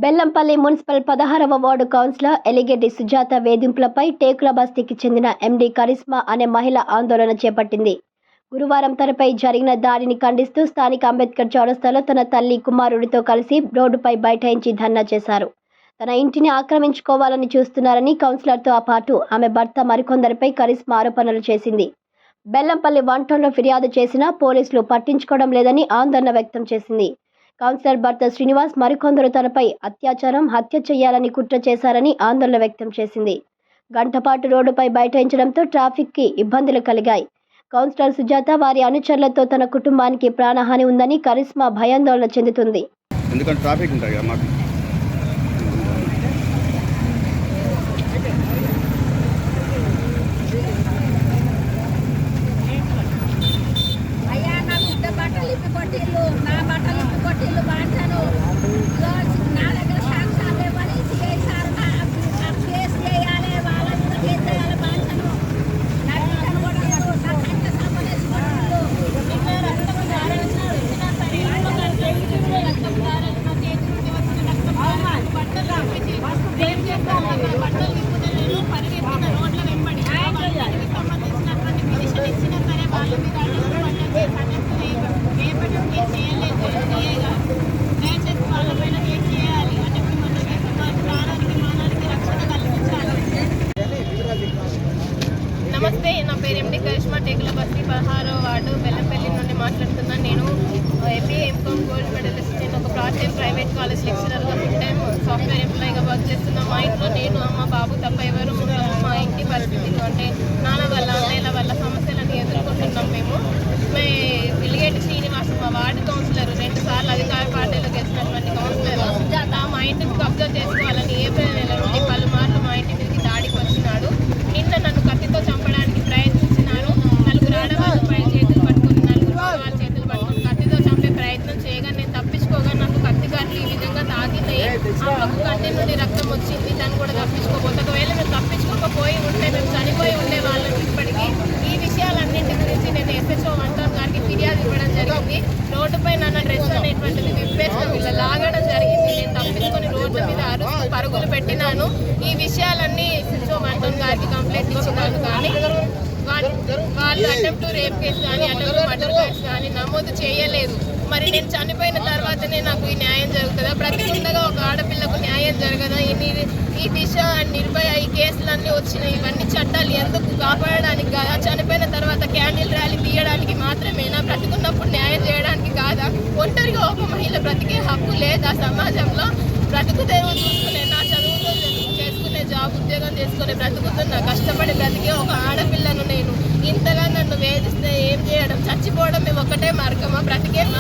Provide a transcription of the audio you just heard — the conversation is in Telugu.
బెల్లంపల్లి మున్సిపల్ 16వ వార్డు కౌన్సిలర్ ఎలిగెడ్డి సుజాత వేధింపులపై టేకుల బస్తీకి చెందిన ఎండీ కరిస్మా అనే మహిళ ఆందోళన చేపట్టింది. గురువారం తనపై జరిగిన దాడిని ఖండిస్తూ స్థానిక అంబేద్కర్ చౌరస్తాలో తన తల్లి కుమారుడితో కలిసి రోడ్డుపై బైఠాయించి ధర్నా చేశారు. తన ఇంటిని ఆక్రమించుకోవాలని చూస్తున్నారని కౌన్సిలర్తో పాటు ఆమె భర్త మరికొందరిపై కరిస్మా ఆరోపణలు చేసింది. బెల్లంపల్లి 1 టౌన్లో ఫిర్యాదు చేసినా పోలీసులు పట్టించుకోవడం లేదని ఆందోళన వ్యక్తం చేసింది. కౌన్సిలర్ భర్త శ్రీనివాస్ మరికొందరు తనపై అత్యాచారం, హత్య చేయాలని కుట్ర చేశారని ఆందోళన వ్యక్తం చేసింది. గంటపాటు రోడ్డుపై బైఠాయించడంతో ట్రాఫిక్కి ఇబ్బందులు కలిగాయి. కౌన్సిలర్ సుజాత వారి అనుచరులతో తన కుటుంబానికి ప్రాణహాని ఉందని కరిస్మా భయాందోళన చెందుతుంది. ఎందుకంటే ట్రాఫిక్ ఉంటుంది కదా మాకు. నమస్తే, నా పేరు ఎండీ కరిష్మా, టేకుల బస్తీ 16వ వార్డు బెల్లంపల్లి నుండి మాట్లాడుతున్నాను. నేను ఎంబీఏ ఎంకామ్ గోల్డ్ మెడలిస్ట్. నేను ఒక పార్ట్ టైం ప్రైవేట్ కాలేజ్ లెక్చరర్గా, ఫుల్ టైం సాఫ్ట్వేర్ ఎంప్లాయీగా వర్క్ చేస్తున్నాను. మా ఇంట్లో నేను, అమ్మ, బాబు తప్ప ఎవరు ఉండరు. మా ఇంటి పరిస్థితులు అంటే నాన్న వల్ల, అన్నయ్యల వల్ల సమస్యలను ఎదుర్కొంటున్నాం. మేము ఎలిగెడ్డి శ్రీనివాస్ మా వార్డు కౌన్సిలర్, 2 సార్లు అధికార పార్టీలో గెలిచినటువంటి కౌన్సిలర్ సుజాత మా ఇంటికి కబ్జా చేసుకోవాలని ఏప్రిల్ నెల నుండి పలుమార్లు మా ఇంటి మీదకి దాడికి వచ్చినాడు. నిన్న నన్ను కత్తితో చంపడానికి ప్రయత్నించినారు. 4 ఆడవాళ్ళు పై చేతులు పట్టుకుని, 4 వాళ్ళ చేతులు పట్టుకుని కత్తితో చంపే ప్రయత్నం చేయగా నేను తప్పించుకోగా నాకు కత్తి గాట్లు ఈ విధంగా తాకినాయి. అమ్మకు కంటి నుండి రక్తం వచ్చింది. తను కూడా తప్పించుకోబోతే, ఒకవేళ మేము తప్పించుకోకపోయి ఉంటే మేము చనిపోయి ఉండే వాళ్ళకి. ఇప్పటికీ ఈ విషయాలన్నింటి గురించి నేను ఎస్హెచ్ఓ 1 టౌన్ గారికి ఫిర్యాదు ఇవ్వడం జరిగింది. రోడ్డుపై నన్ను డ్రెస్ అనేటువంటిది విప్పేసిన ఇలా లాగడం జరిగింది. నేను తప్పించుకొని రోడ్ల మీద అరుస్తూ పరుగులు పెట్టినాను. ఈ విషయాలన్నీ ఎస్హెచ్ఓ 1 టౌన్ గారికి కంప్లైంట్ ఇచ్చినాను. కానీ వాళ్ళు అటెంప్ట్ రేప్ కేసు కానీ, అటెంప్ట్ మర్డర్ కేసు కానీ నమోదు చేయలేదు. మరి నేను చనిపోయిన తర్వాతనే నాకు ఈ న్యాయం జరుగుతుందా? బ్రతికుండగా ఒక ఆడపిల్లకు న్యాయం జరగదా? ఈ దిశ, నిర్భయ, ఈ కేసులన్నీ వచ్చినాయి. ఇవన్నీ చట్టాలు ఎందుకు? కాపాడడానికి కాదా? చనిపోయిన తర్వాత క్యాండిల్ ర్యాలీ తీయడానికి మాత్రమేనా? బ్రతికున్నప్పుడు న్యాయం చేయడానికి కాదా? ఒంటరిగా ఒక మహిళ బ్రతికే హక్కు లేదా సమాజంలో? బ్రతుకు తెరువు చూసుకునే, నా చదువుతో చేసుకునే, జాబ్ ఉద్యోగం చేసుకునే బ్రతుకుతున్నా, కష్టపడి బ్రతికే ఒక ఆడపిల్లను నేను ఇంతగా నన్ను వేధిస్తే ఏం చేయడం? చచ్చిపోవడం ఒకటే మార్గమా? బ్రతికే